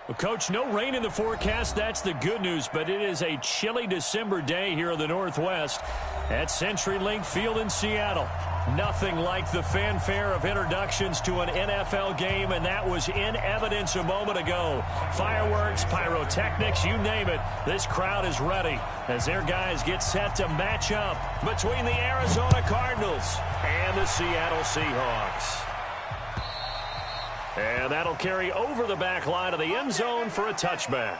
Well, Coach, no rain in the forecast. That's the good news, but it is a chilly December day here in the Northwest at CenturyLink Field in Seattle. Nothing like the fanfare of introductions to an NFL game, and that was in evidence a moment ago. Fireworks, pyrotechnics, you name it. This crowd is ready as their guys get set to match up between the Arizona Cardinals and the Seattle Seahawks. And that'll carry over the back line of the end zone for a touchback.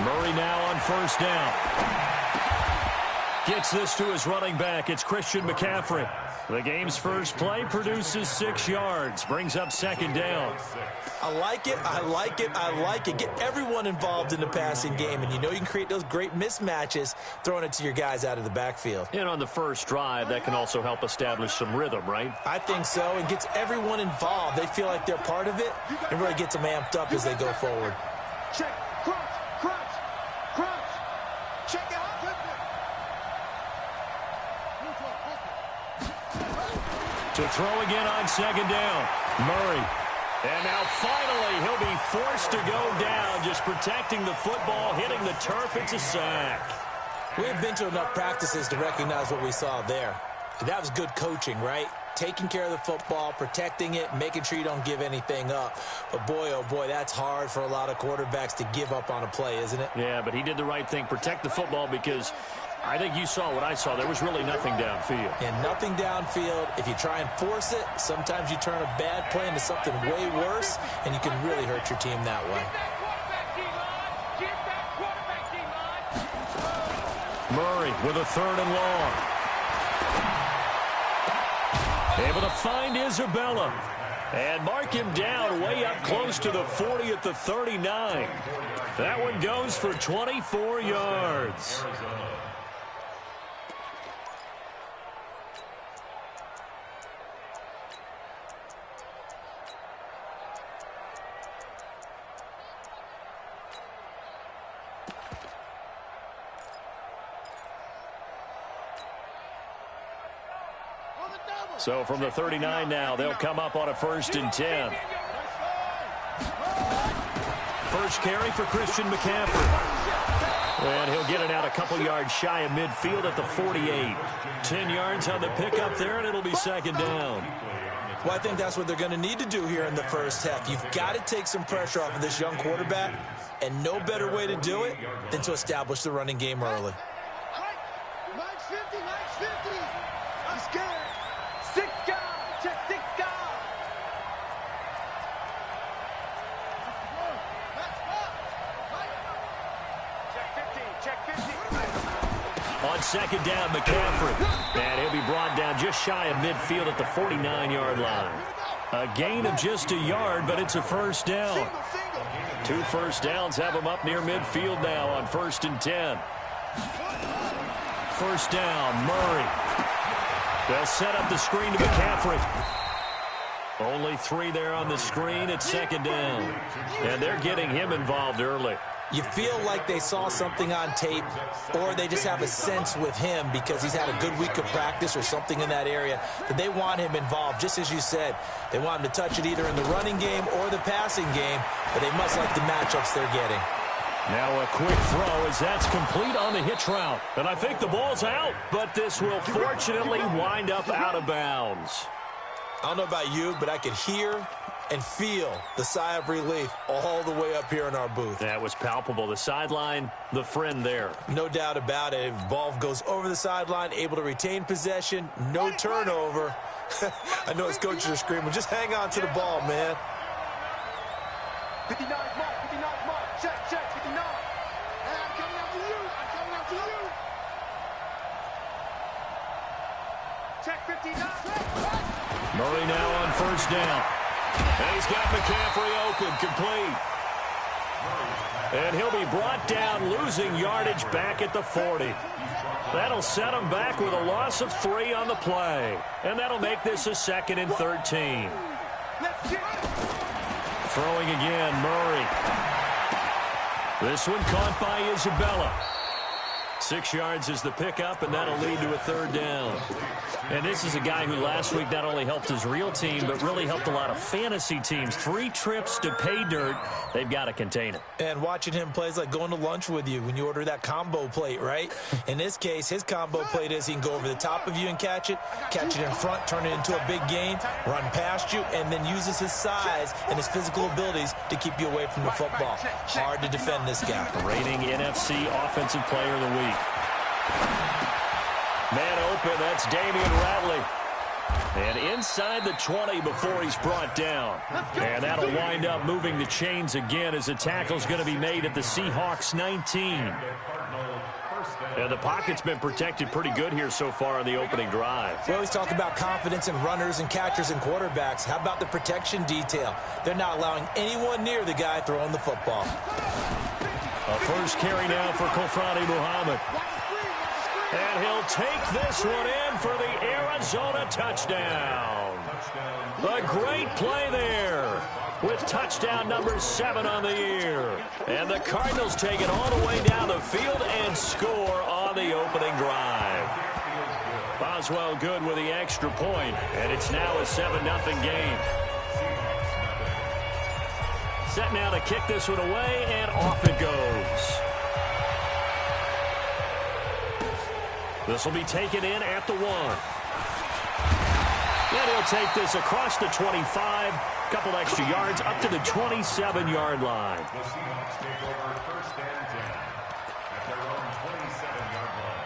Murray now on first down. Gets this to his running back. It's Christian McCaffrey. The game's first play produces 6 yards. Brings up second down. I like it. I like it. I like it. Get everyone involved in the passing game. And you know you can create those great mismatches throwing it to your guys out of the backfield. And on the first drive, that can also help establish some rhythm, right? I think so. It gets everyone involved. They feel like they're part of it and really gets them amped up as they go forward. Check. Check out. To throw again on second down. Murray. And now finally he'll be forced to go down, just protecting the football, hitting the turf. It's a sack. We've been to enough practices to recognize what we saw there. That was good coaching, right? Taking care of the football, protecting it, making sure you don't give anything up. But boy, oh boy, that's hard for a lot of quarterbacks to give up on a play, isn't it? Yeah, but he did the right thing. Protect the football, because I think you saw what I saw. There was really nothing downfield. And nothing downfield. If you try and force it, sometimes you turn a bad play into something way worse, and you can really hurt your team that way. Murray with a third and long. Able to find Isabella. And mark him down way up close to the 40 at the 39. That one goes for 24 yards. So from the 39 now, they'll come up on a 1st and 10. First carry for Christian McCaffrey. And he'll get it out a couple yards shy of midfield at the 48. 10 yards on the pickup there, and it'll be second down. Well, I think that's what they're going to need to do here in the first half. You've got to take some pressure off of this young quarterback, and no better way to do it than to establish the running game early. I'm scared. 6 guys. Check 6 guys. Check 15. On second down, McCaffrey. And he'll be brought down just shy of midfield at the 49-yard line. A gain of just a yard, but it's a first down. 2 first downs have him up near midfield now on 1st and 10. First down, Murray. They'll set up the screen to McCaffrey. Only 3 there on the screen. It's second down. And they're getting him involved early. You feel like they saw something on tape, or they just have a sense with him because he's had a good week of practice or something in that area that they want him involved. Just as you said, they want him to touch it either in the running game or the passing game, but they must like the matchups they're getting. Now a quick throw as that's complete on the hitch route. And I think the ball's out, but this will fortunately wind up out of bounds. I don't know about you, but I could hear and feel the sigh of relief all the way up here in our booth. That was palpable. The sideline, the friend there. No doubt about it. If the ball goes over the sideline, able to retain possession, no turnover. I know his coaches are screaming, just hang on to the ball, man. 59 mark, 59 mark. Check, 59. And I'm coming out to you. Check 59. Murray now on first down. And he's got McCaffrey open, complete. And he'll be brought down, losing yardage back at the 40. That'll set them back with a loss of 3 on the play. And that'll make this a 2nd and 13. Throwing again, Murray. This one caught by Isabella. 6 yards is the pickup, and that'll lead to a 3rd down. And this is a guy who last week not only helped his real team, but really helped a lot of fantasy teams. 3 trips to pay dirt. They've got to contain it. And watching him play is like going to lunch with you when you order that combo plate, right? In this case, his combo plate is he can go over the top of you and catch it in front, turn it into a big gain, run past you, and then uses his size and his physical abilities to keep you away from the football. Hard to defend this guy. Reigning NFC Offensive Player of the Week. Man open, that's Damian Ratley. And inside the 20 before he's brought down. And that'll wind up moving the chains again as the tackle's going to be made at the Seahawks 19. And the pocket's been protected pretty good here so far in the opening drive. We always talk about confidence in runners and catchers and quarterbacks. How about the protection detail? They're not allowing anyone near the guy throwing the football. A first carry now for Kofrani Muhammad. And he'll take this one in for the Arizona touchdown. A great play there with touchdown number 7 on the year. And the Cardinals take it all the way down the field and score on the opening drive. Boswell good with the extra point, and it's now a 7-0 game. Set now to kick this one away, and off it goes. This will be taken in at the 1. And he'll take this across the 25, couple extra yards up to the 27-yard line. The Seahawks take over 1st and 10 at their own 27-yard line.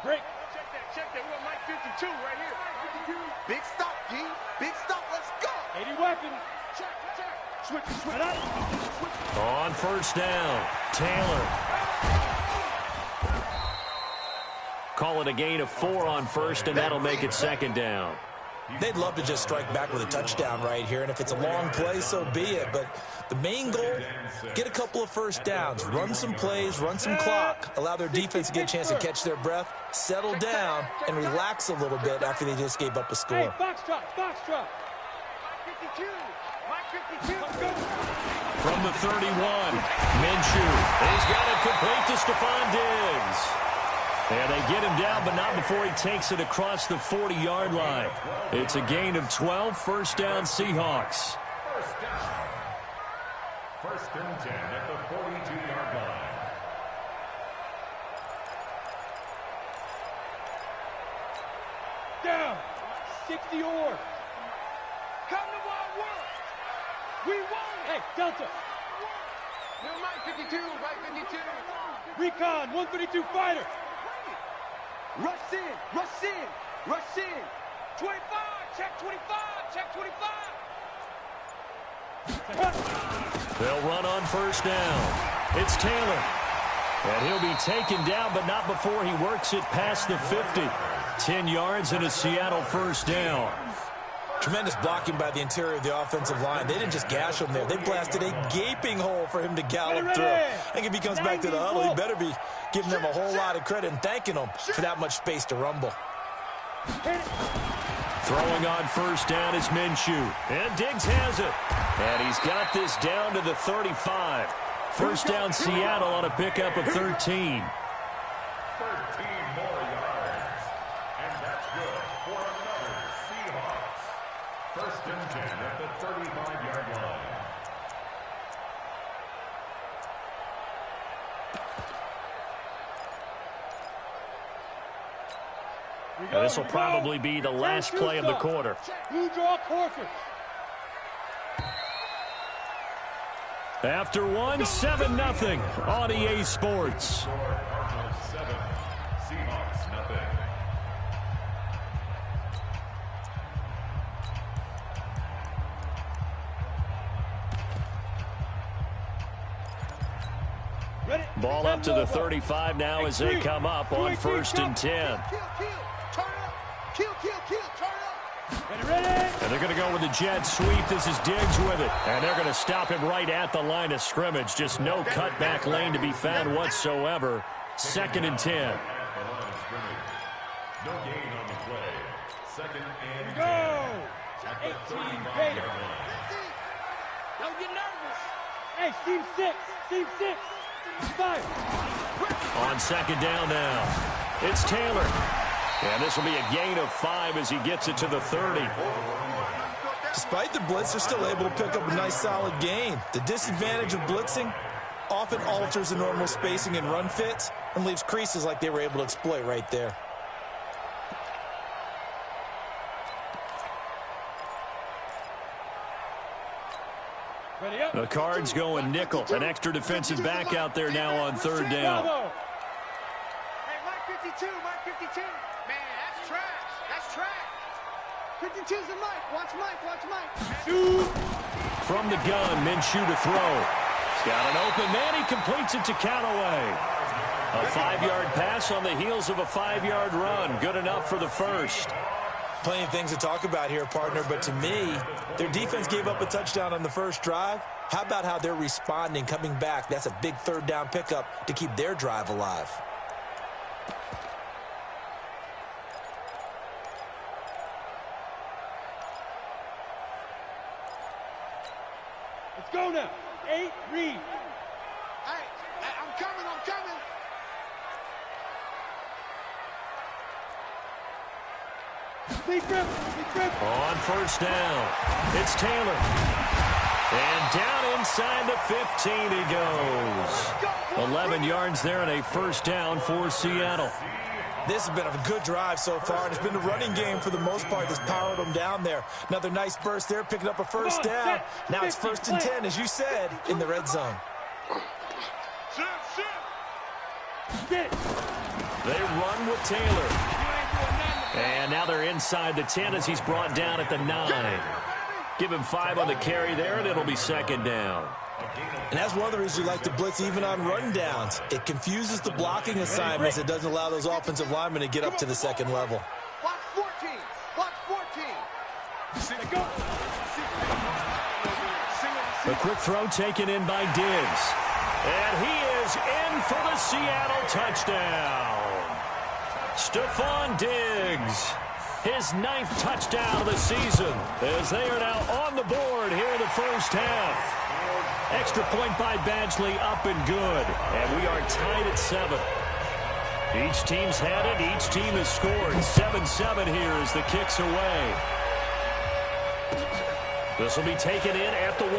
Break. Check that. We're on Mike 52 right here. 52. Big stop, G. Big stop. Let's go. 80 weapons. Check. Switch. On 1st down, Taylor. Call it a gain of 4 on 1st, and that'll make it 2nd down. They'd love to just strike back with a touchdown right here, and if it's a long play, so be it. But the main goal, get a couple of 1st downs, run some plays, run some clock, allow their defense to get a chance to catch their breath, settle down, and relax a little bit after they just gave up a score. Hey, box drop. Mike 52. From the 31, Minshew. He's got it complete to Stephon Diggs. And they get him down, but not before he takes it across the 40-yard line. It's a gain of 12, 1st down Seahawks. 1st and 10 at the 42-yard line. Down. 60 or. Come to my world. We won. Hey, Delta. No, Mike 52. Mike 52. Recon, 132 fighter. Rush in. 25. Check 25. They'll run on 1st down. It's Taylor. And he'll be taken down, but not before he works it past the 50. 10 yards and a Seattle 1st down. Tremendous blocking by the interior of the offensive line. They didn't just gash him there. They blasted a gaping hole for him to gallop through. I think if he comes back to the huddle, he better be giving them a whole lot of credit and thanking them for that much space to rumble. Throwing on 1st down is Minshew. And Diggs has it. And he's got this down to the 35. 1st down Seattle on a pickup of 13. 13 more yards. And that's good for another Seahawks. 1st and 10 at the 35-yard line. Now, this will probably be the last play of the quarter. Blue draw courses. After 7-0 on EA Sports. Cardinals 7, Seahawks nothing. Ball up to the 35 now as they come up on 1st and 10. And they're going to go with the jet sweep. This is Diggs with it. And they're going to stop him right at the line of scrimmage. Just no cutback lane to be found whatsoever. 2nd and 10. No gain on the play. 2nd and 10. Go! 18, Vader. Don't get nervous. Hey, team 6. Team 6. 5. On 2nd down now. It's Taylor. And this will be a gain of 5 as he gets it to the 30. Despite the blitz, they're still able to pick up a nice solid gain. The disadvantage of blitzing often alters the normal spacing and run fits and leaves creases like they were able to exploit right there. The Cards going nickel. An extra defensive back out there now on 3rd down. Hey, Mike 52, Mike 52. Man, that's trash. That's trash. 52's a Mike. Watch Mike. Watch Mike. Shoot. From the gun, Minshew to throw. He's got an open man. He completes it to Callaway. A 5-yard pass on the heels of a 5-yard run. Good enough for the first. Plenty of things to talk about here, partner, but to me, their defense gave up a touchdown on the first drive. How about how they're responding, coming back? That's a big 3rd down pickup to keep their drive alive. Let's go now. 8, read. Hey, I'm coming. Big grip. On 1st down, it's Taylor. And down inside the 15 he goes. 11 yards there and a 1st down for Seattle. This has been a good drive so far, and it's been the running game for the most part that's powered them down there. Another nice burst there, picking up a 1st down. Now it's 1st and 10, as you said, in the red zone. They run with Taylor. And now they're inside the 10 as he's brought down at the 9. Give him 5 on the carry there, and it'll be 2nd down. And that's one of the reasons you like to blitz even on run downs. It confuses the blocking assignments. It doesn't allow those offensive linemen to get up to the 2nd level. Block 14. Block 14. A quick throw taken in by Diggs. And he is in for the Seattle touchdown. Stephon Diggs, his 9th touchdown of the season, as they are now on the board here in the first half. Extra point by Badgley, up and good. And we are tied at 7. Each team's had it. Each team has scored. 7-7 here as the kick's away. This will be taken in at the 1.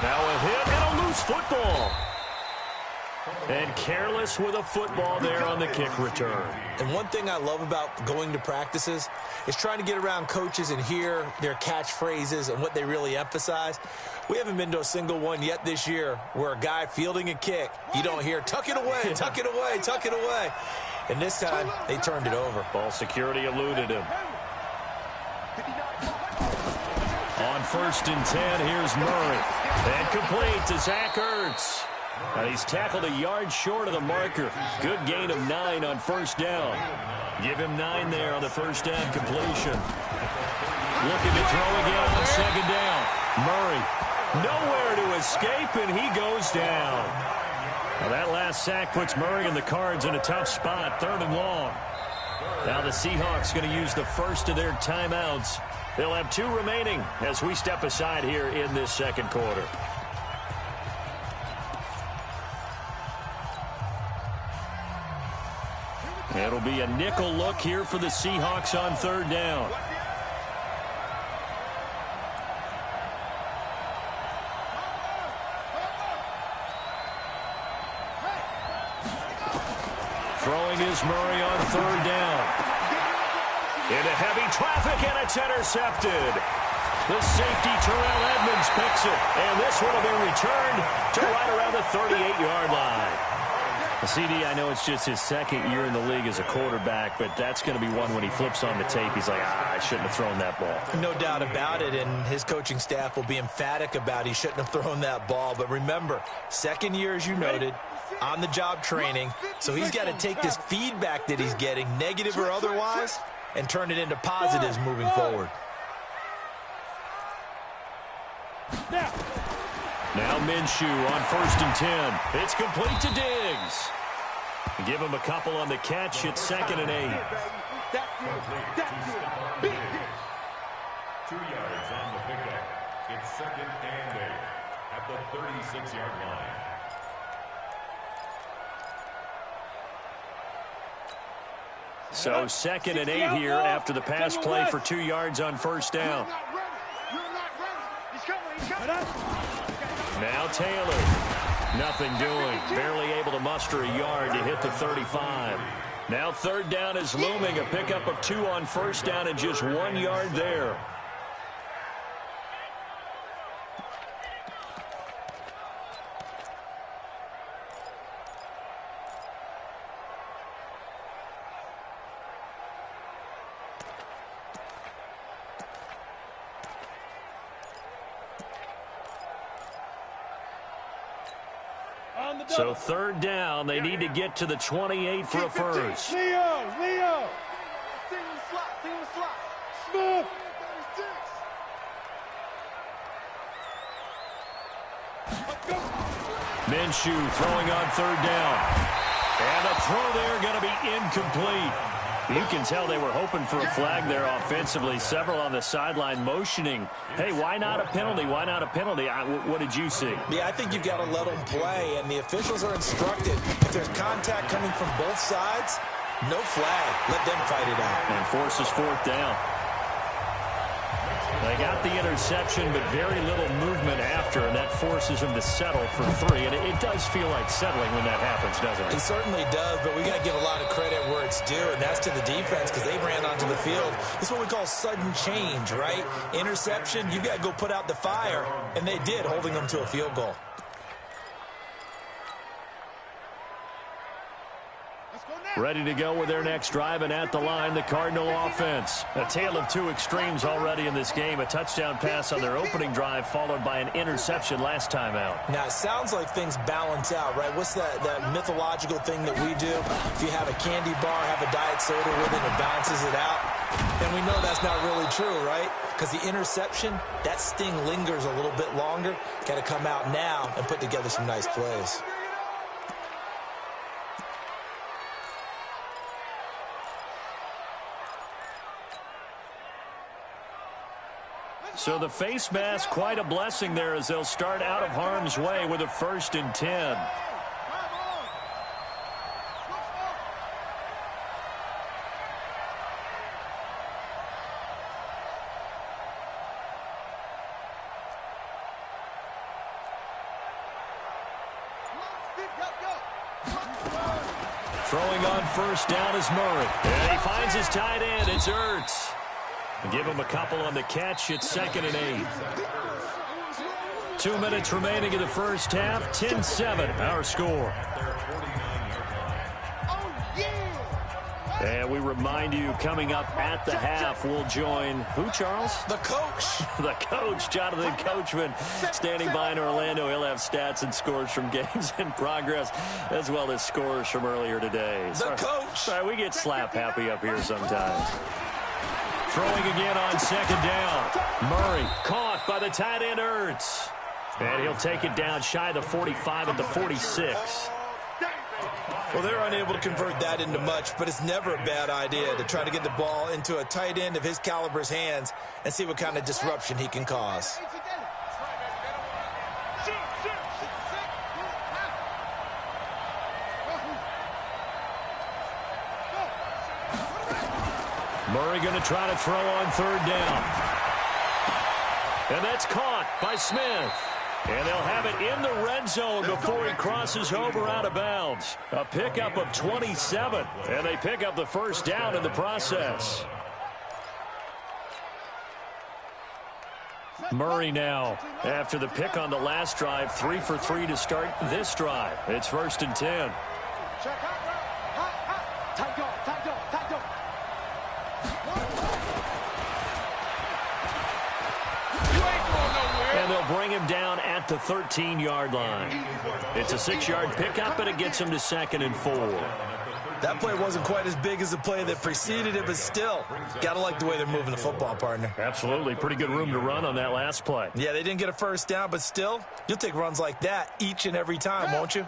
Now a hit and a loose football. And careless with a football there on the kick return. And one thing I love about going to practices is trying to get around coaches and hear their catchphrases and what they really emphasize. We haven't been to a single one yet this year where a guy fielding a kick, you don't hear, tuck it away, tuck it away, tuck it away. And this time, they turned it over. Ball security eluded him. On 1st and 10, here's Murray. And complete to Zach Ertz. And he's tackled a yard short of the marker. Good gain of 9 on 1st down. Give him 9 there on the 1st down completion. Looking to throw again on 2nd down. Murray nowhere to escape, and he goes down. Well, that last sack puts Murray and the Cards in a tough spot, 3rd and long. Now the Seahawks going to use the first of their timeouts. They'll have 2 remaining as we step aside here in this 2nd quarter. It'll be a nickel look here for the Seahawks on 3rd down. Throwing is Murray on 3rd down. Into heavy traffic, and it's intercepted. The safety, Terrell Edmonds, picks it. And this one will be returned to right around the 38-yard line. CD, I know it's just his second year in the league as a quarterback, but that's going to be one when he flips on the tape, he's like, I shouldn't have thrown that ball. No doubt about it, and his coaching staff will be emphatic about he shouldn't have thrown that ball. But remember, second year, as you noted, on-the-job training, so he's got to take this feedback that he's getting, negative or otherwise, and turn it into positives moving forward. Now Minshew on 1st and 10. It's complete to Diggs. Give him a couple on the catch. It's 2nd and 8. 2 yards on the pickup. It's 2nd and 8 at the 36-yard line. So 2nd and 8 here after the pass play for 2 yards on 1st down. Now Taylor. Nothing doing. Barely able to muster a yard to hit the 35. Now 3rd down is looming. A pickup of 2 on 1st down and just 1 yard there. So 3rd down, they need to get to the 28 for a first. Leo! Smith! Minshew throwing on 3rd down. And the throw there going to be incomplete. You can tell they were hoping for a flag there offensively. Several on the sideline motioning. Hey, why not a penalty? Why not a penalty? What did you see? Yeah, I think you've got to let them play, and the officials are instructed. If there's contact coming from both sides, no flag. Let them fight it out. And forces 4th down. They got the interception, but very little movement after, and that forces him to settle for 3. And it does feel like settling when that happens, doesn't it? It certainly does, but we got to give a lot of credit where it's due, and that's to the defense because they ran onto the field. It's what we call sudden change, right? Interception, you got to go put out the fire, and they did, holding them to a field goal. Ready to go with their next drive, and at the line, the Cardinal offense. A tale of 2 extremes already in this game. A touchdown pass on their opening drive, followed by an interception last time out. Now, it sounds like things balance out, right? What's that mythological thing that we do? If you have a candy bar, have a diet soda with it, it balances it out. And we know that's not really true, right? Because the interception, that sting lingers a little bit longer. Got to come out now and put together some nice plays. So the face mask, quite a blessing there as they'll start out of harm's way with a 1st and 10. Throwing on 1st down is Murray. And he finds his tight end. It's Ertz. Give him a couple on the catch. It's 2nd and 8. 2 minutes remaining in the first half. 10-7, our score. And we remind you, coming up at the half, we'll join who, Charles? The coach. The coach, Jonathan Coachman, standing by in Orlando. He'll have stats and scores from games in progress, as well as scores from earlier today. The coach. Sorry, we get slap happy up here sometimes. Throwing again on 2nd down. Murray caught by the tight end Ertz. And he'll take it down shy of the 45 at the 46. Well, they're unable to convert that into much, but it's never a bad idea to try to get the ball into a tight end of his caliber's hands and see what kind of disruption he can cause. Murray going to try to throw on 3rd down. And that's caught by Smith. And they'll have it in the red zone before he crosses over out of bounds. A pickup of 27. And they pick up the 1st down in the process. Murray now, after the pick on the last drive, 3 for 3 to start this drive. It's 1st and 10. And they'll bring him down at the 13-yard line. It's a 6-yard pickup, and it gets him to 2nd and 4. That play wasn't quite as big as the play that preceded it, but still, got to like the way they're moving the football, partner. Absolutely. Pretty good room to run on that last play. Yeah, they didn't get a first down, but still, you'll take runs like that each and every time, won't you?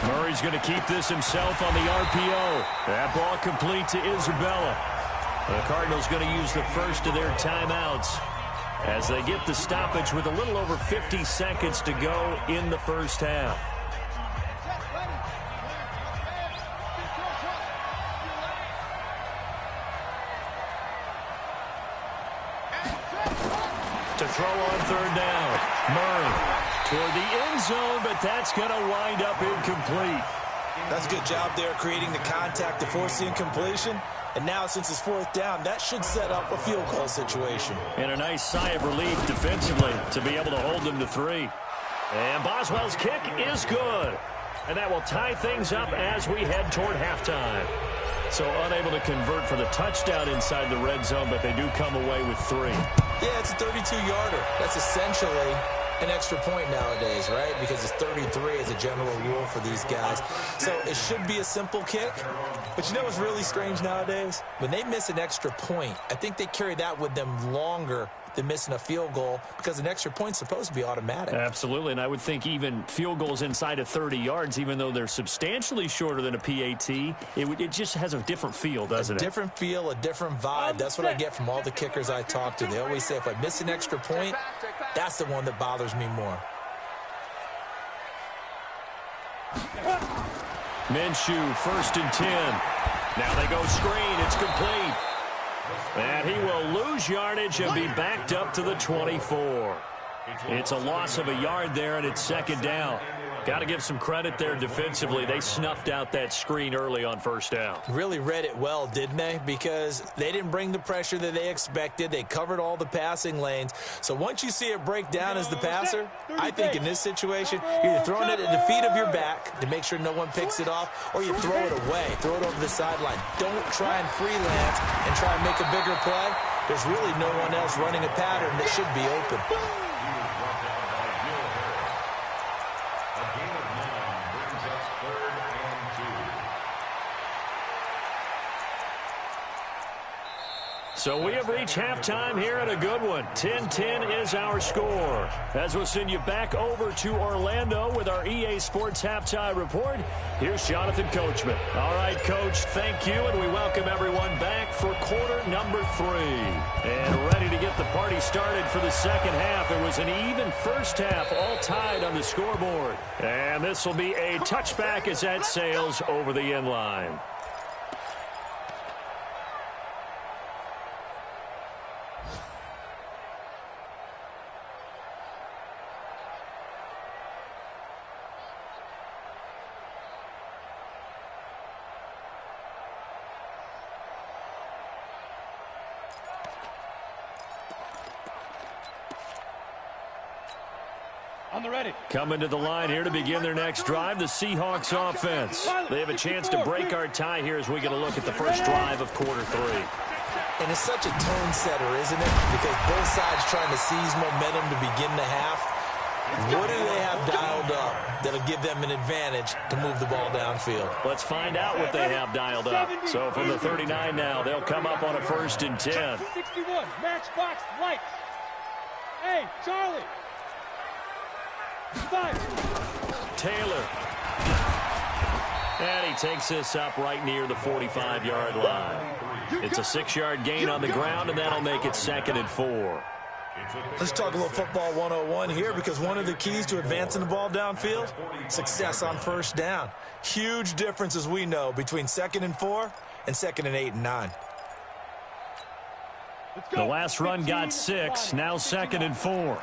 Murray's going to keep this himself on the RPO. That ball complete to Isabella. The Cardinals going to use the first of their timeouts as they get the stoppage with a little over 50 seconds to go in the first half. To throw on 3rd down. Murray toward the end zone, but that's going to wind up incomplete. That's a good job there creating the contact to force the incompletion. And now, since it's 4th down, that should set up a field goal situation. And a nice sigh of relief defensively to be able to hold them to 3. And Boswell's kick is good. And that will tie things up as we head toward halftime. So unable to convert for the touchdown inside the red zone, but they do come away with 3. Yeah, it's a 32-yarder. That's essentially an extra point nowadays, right? Because it's 33 as a general rule for these guys. So it should be a simple kick. But you know what's really strange nowadays? When they miss an extra point, I think they carry that with them longer than missing a field goal because an extra point's supposed to be automatic. Absolutely, and I would think even field goals inside of 30 yards, even though they're substantially shorter than a PAT, it just has a different feel, doesn't it? A different feel, a different vibe. That's what I get from all the kickers I talk to. They always say if I miss an extra point, that's the one that bothers me more. Minshew, 1st and 10. Now they go screen. It's complete. And he will lose yardage and be backed up to the 24. It's a loss of a yard there, and it's 2nd down. Got to give some credit there defensively. They snuffed out that screen early on 1st down. Really read it well, didn't they? Because they didn't bring the pressure that they expected. They covered all the passing lanes. So once you see it break down as the passer, I think in this situation, you're either throwing it at the feet of your back to make sure no one picks it off, or you throw it away, throw it over the sideline. Don't try and freelance and try and make a bigger play. There's really no one else running a pattern that should be open. So we have reached halftime here at a good one. 10-10 is our score. As we'll send you back over to Orlando with our EA Sports Halftime Report, here's Jonathan Coachman. All right, Coach, thank you, and we welcome everyone back for quarter number 3. And ready to get the party started for the second half. It was an even first half, all tied on the scoreboard. And this will be a touchback as that sails over the end line. Coming to the line here to begin their next drive, the Seahawks offense. They have a chance to break our tie here as we get a look at the first drive of quarter 3. And it's such a tone setter, isn't it? Because both sides trying to seize momentum to begin the half. What do they have dialed up that'll give them an advantage to move the ball downfield? Let's find out what they have dialed up. So from the 39 now, they'll come up on a 1st and 10. 61, matchbox lights. Hey, Charlie. 5. Taylor. And he takes this up right near the 45-yard line. It's a 6-yard gain on the ground, and that'll make it 2nd and 4. Let's talk a little football 101 here, because one of the keys to advancing the ball downfield, success on 1st down. Huge difference, as we know, between 2nd and 4 and 2nd and 8 and 9. The last run got 6, now 2nd and 4.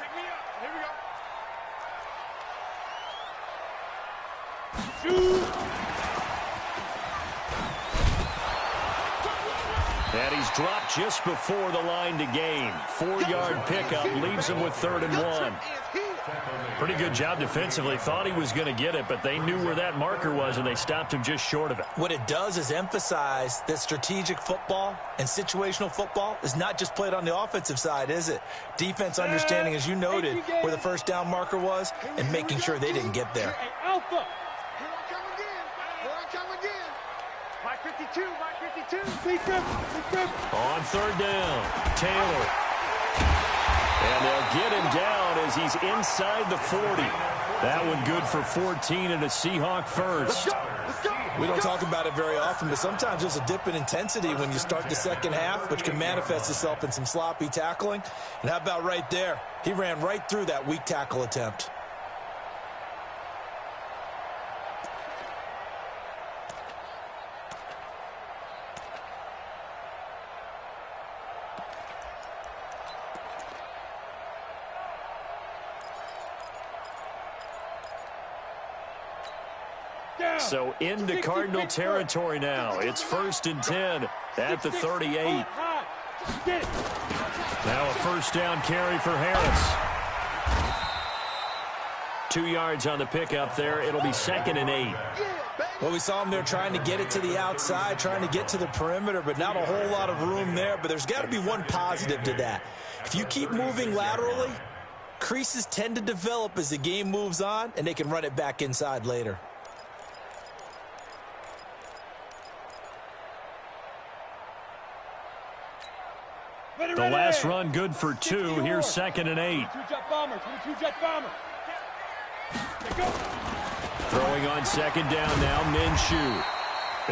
And he's dropped just before the line to gain. 4-yard pickup leaves him with 3rd and 1. Pretty good job defensively. Thought he was going to get it, but they knew where that marker was, and they stopped him just short of it. What it does is emphasize that strategic football and situational football is not just played on the offensive side, is it? Defense understanding, as you noted, where the first down marker was and making sure they didn't get there. Alpha. Here I come again. Here I come again. My 52, my 52. Big grip. On 3rd down, Taylor. And they'll get him down as he's inside the 40. That one good for 14 and a Seahawk first. We don't talk about it very often, but sometimes there's a dip in intensity when you start the second half, which can manifest itself in some sloppy tackling. And how about right there? He ran right through that weak tackle attempt. So into Cardinal territory now. It's 1st and 10 at the 38. Now a first down carry for Harris. 2 yards on the pickup there. It'll be 2nd and 8. Well, we saw him there trying to get it to the outside, trying to get to the perimeter, but not a whole lot of room there. But there's got to be one positive to that. If you keep moving laterally, creases tend to develop as the game moves on, and they can run it back inside later. The last run good for 2. Here's 2nd and 8. Throwing on 2nd down now, Minshew.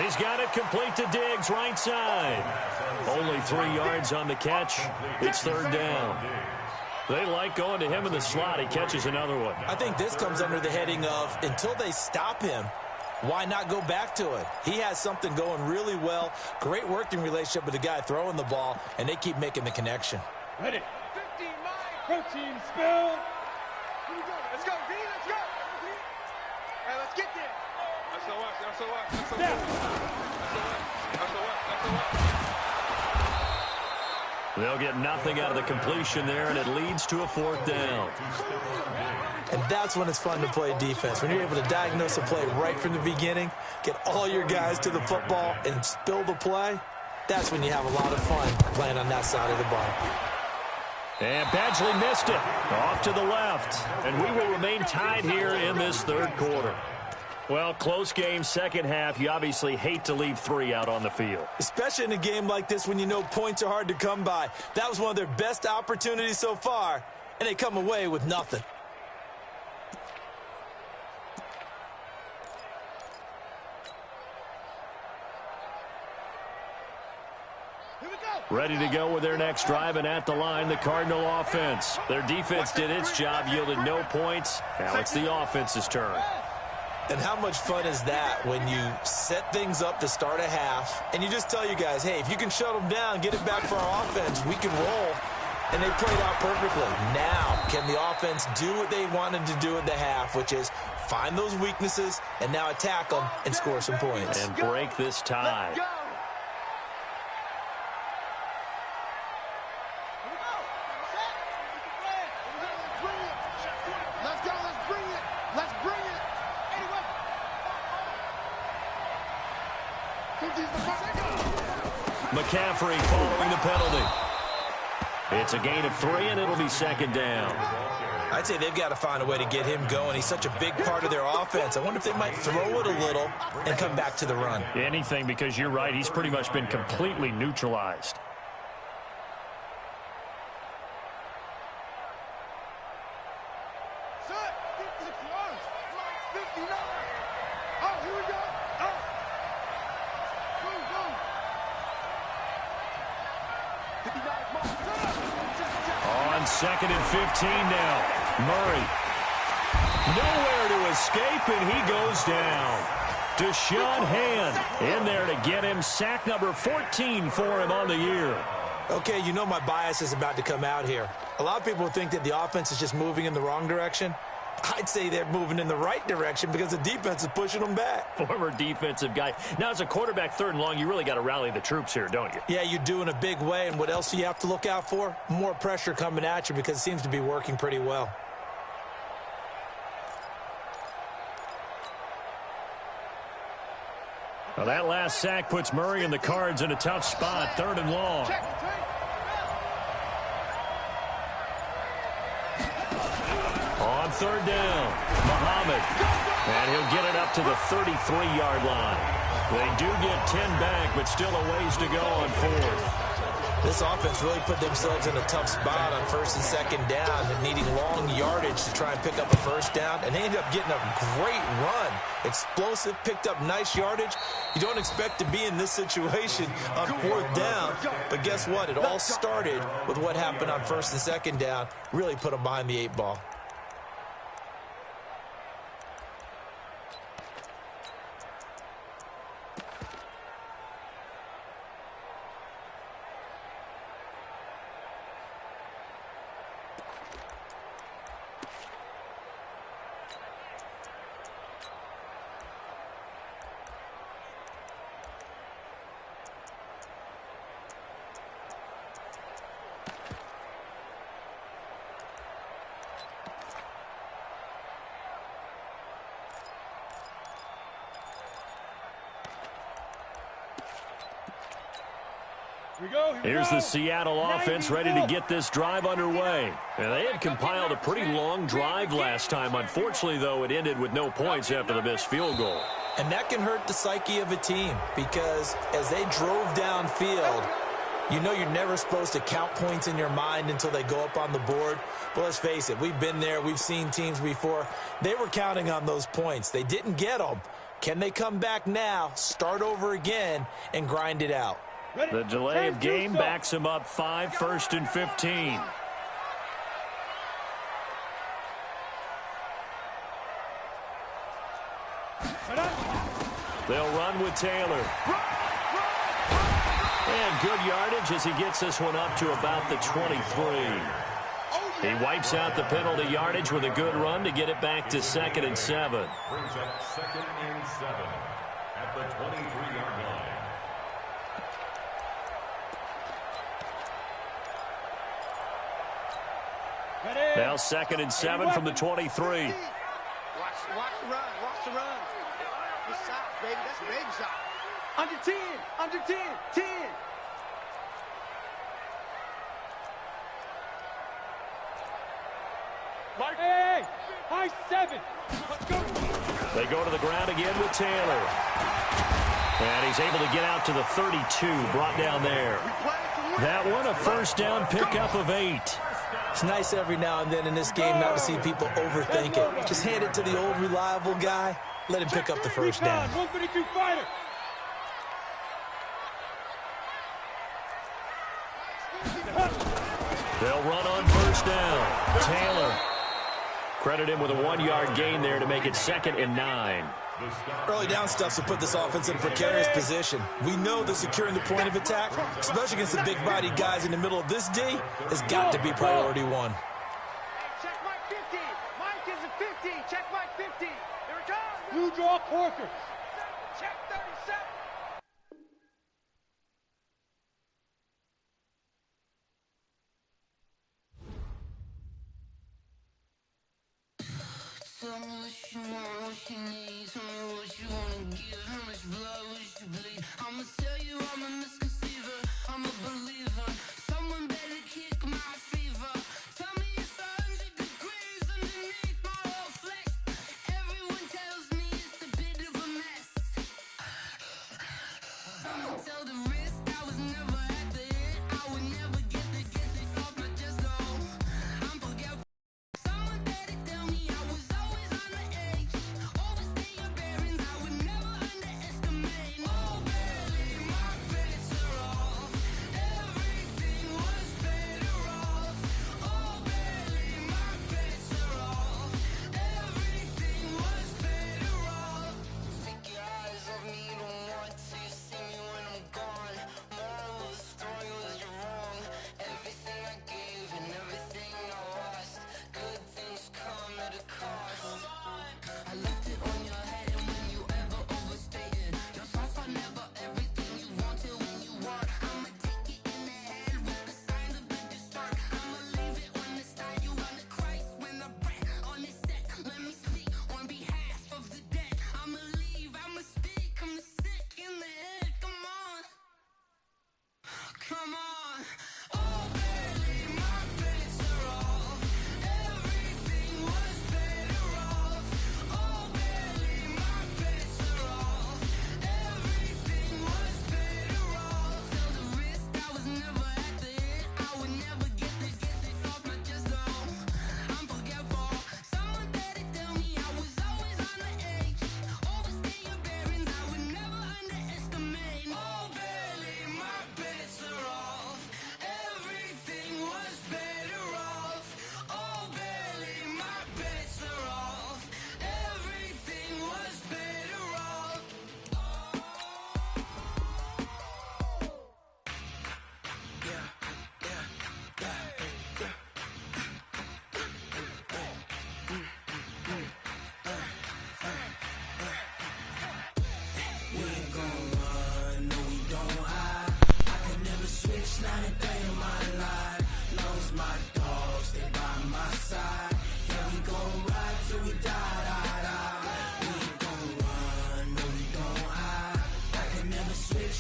He's got it complete to Diggs, right side. Only 3 yards on the catch. It's 3rd down. They like going to him in the slot. He catches another one. I think this comes under the heading of until they stop him, why not go back to it? He has something going really well. Great working relationship with the guy throwing the ball, and they keep making the connection. Ready. 15 mile protein spill. Here we go. Let's go, V. Let's go. Hey, let's get there. They'll get nothing out of the completion there, and it leads to a 4th down. And that's when it's fun to play defense. When you're able to diagnose a play right from the beginning, get all your guys to the football, and spill the play, that's when you have a lot of fun playing on that side of the ball. And Badgley missed it. Off to the left. And we will remain tied here in this 3rd quarter. Well, close game, second half. You obviously hate to leave 3 out on the field. Especially in a game like this when you know points are hard to come by. That was one of their best opportunities so far, and they come away with nothing. Ready to go with their next drive, and at the line, the Cardinal offense. Their defense did its job, yielded no points. Now it's the offense's turn. And how much fun is that when you set things up to start a half, and you just tell you guys, hey, if you can shut them down, get it back for our offense, we can roll. And they played out perfectly. Now, can the offense do what they wanted to do at the half, which is find those weaknesses and now attack them and score some points. And break this tie. McCaffrey following the penalty. It's a gain of 3, and it'll be 2nd down. I'd say they've got to find a way to get him going. He's such a big part of their offense. I wonder if they might throw it a little and come back to the run. Anything, because you're right. He's pretty much been completely neutralized. On 2nd and 15 now. Murray. Nowhere to escape, and he goes down. Deshaun Hand in there to get him. Sack number 14 for him on the year. Okay, you know my bias is about to come out here. A lot of people think that the offense is just moving in the wrong direction. I'd say they're moving in the right direction because the defense is pushing them back. Former defensive guy. Now, as a quarterback, 3rd and long, you really got to rally the troops here, don't you? Yeah, you do in a big way. And what else do you have to look out for? More pressure coming at you because it seems to be working pretty well. Well, that last sack puts Murray and the Cards in a tough spot. 3rd and long. On 3rd down, Muhammad. And he'll get it up to the 33-yard line. They do get 10 back, but still a ways to go on 4th. This offense really put themselves in a tough spot on 1st and 2nd down and needing long yardage to try and pick up a 1st down. And they ended up getting a great run. Explosive, picked up nice yardage. You don't expect to be in this situation on 4th down. But guess what? It all started with what happened on 1st and 2nd down. Really put them behind the 8 ball. Here's the Seattle offense ready to get this drive underway. And they had compiled a pretty long drive last time. Unfortunately, though, it ended with no points after the missed field goal. And that can hurt the psyche of a team because as they drove downfield, you know you're never supposed to count points in your mind until they go up on the board. But let's face it, we've been there. We've seen teams before. They were counting on those points. They didn't get them. Can they come back now, start over again, and grind it out? The delay of game backs him up 5, 1st and 15. They'll run with Taylor. And good yardage as he gets this one up to about the 23. He wipes out the penalty yardage with a good run to get it back to 2nd and 7. Brings up 2nd and 7 at the 23-yard line. Now 2nd and 7 from the 23. Watch the run. Watch the run. Good shot, baby. That's a baby shot. Under 10. Under 10. 10. Hey, high 7. Let's go. They go to the ground again with Taylor. And he's able to get out to the 32, brought down there. That one a 1st down pickup of 8. It's nice every now and then in this game not to see people overthink it. Just hand it to the old reliable guy. Let him pick up the 1st down. 132 fighter. They'll run on 1st down. Taylor. Credit him with a 1-yard gain there to make it 2nd and 9. Early down stuff will put this offense in a precarious position. We know that securing the point of attack, especially against the big-bodied guys in the middle of this D, has got to be priority 1. Check Mike 50. Mike is a 50. Check Mike 50. Here it comes. Blue draw Corker. Check 37. Tell me what you want, what you need. Tell me what you wanna give. How much blood would you bleed? I'ma tell you I'm a misconceiver. I'm a believer. Someone better kick my fever. Tell me it's 100 degrees underneath my whole flesh. Everyone tells me it's a bit of a mess. I'ma tell the risk I was never at the end. I would never get this off my chest though. I'm forgetful. Someone better tell me I was always on the edge. Overstay your bearings, I would never underestimate. Oh, barely, my bets are off. Everything was better off. Oh, barely, my bets are off. Everything was better off. Take your eyes off me, don't want to see me when I'm gone. More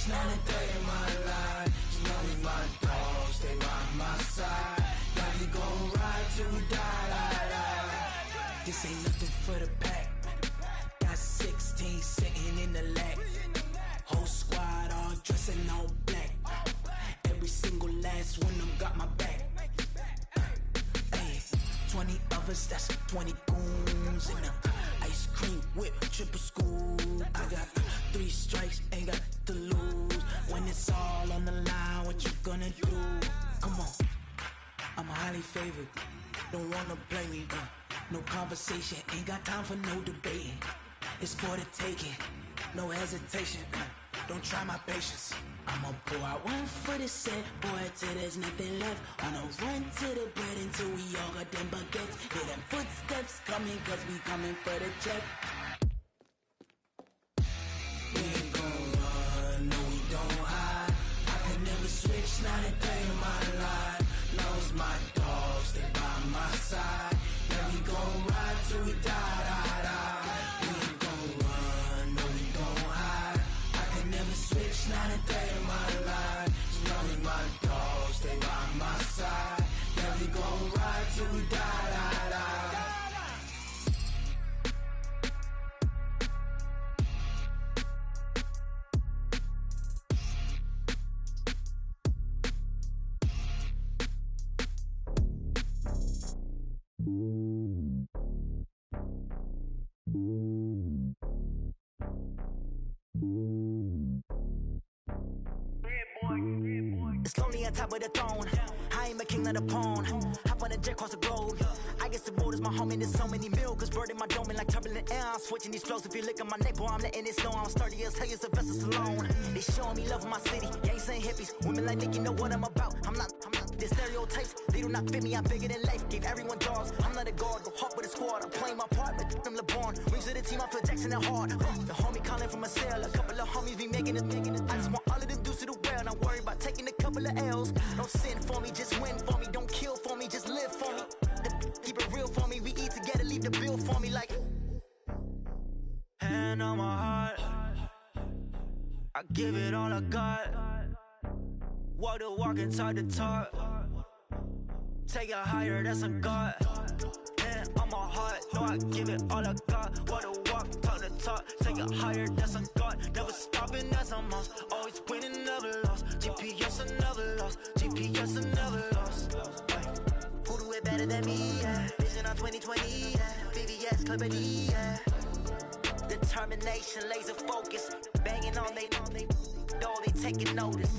not a day in my life. As long as my dogs stay by my side. Yeah, we gon' ride till we die. This ain't nothing for the pack. Got 16 sitting in the lap. Whole squad all dressing all black. Every single last one of them got my back. Hey, 20 of us, that's 20 goons in the ice cream whip, triple scoop. I got 3 strikes, ain't got to lose. When it's all on the line, what you gonna do? Come on, I'm highly favored. Don't wanna play me, no conversation, ain't got time for no debating. It's for the taking, no hesitation. Don't try my patience. I'ma pour out one for the set, boy, till there's nothing left. On a run to the bread until we all got them baguettes. Hear them footsteps coming, cause we coming for the check. We ain't gon' run, no we don't hide. I can never switch, not a day in my life. Long as my dogs stay by my side. Yeah, we gon' ride till we die. We ain't gon' run, no we don't hide. I can never switch, not a day in my life. As long as my dogs stay by my side. Yeah, we gon' ride till we die. It's lonely on top of the throne. I am a king of the pawn. Hop on a jet across the globe. I guess the road is my home and there's so many milkers bird in my dome and like turbulent air. I'm switching these flows. If you look at my neck, boy, I'm letting it snow. I'm sturdy as hell as a vessel alone. They showing me love in my city. Gangs ain't hippies. Women like Nick, you know what I'm about. I'm not the stereotypes. They do not fit me. I'm bigger than life. Gave everyone dogs. I'm not a guard. Go hard with a squad. I'm playing my part, but I'm LeBron. Rings of the team. I feel Jackson and hard. The homie calling from a cell. A couple of homies be making it. I just want all of them dudes to the well. Not worry about taking a couple of L's. Don't sin for me, just win for me. Don't kill for me, just live for me. Keep it real for me. We eat together, leave the bill for me like. Hand on my heart, I give it all I got. Walk the walk and talk the talk. Take it higher, that's a God. Hand on my heart, no, I give it all I got. Walk the walk, talk the talk. Take it higher, that's a God. Never stopping, that's a must. Always winning, never lost. GPS, I never lost. GPS, I never lost. Who do it better than me? Yeah. Vision on 2020, yeah. VVS, Clippity, yeah. Determination, laser focus. Banging on they door, they taking notice.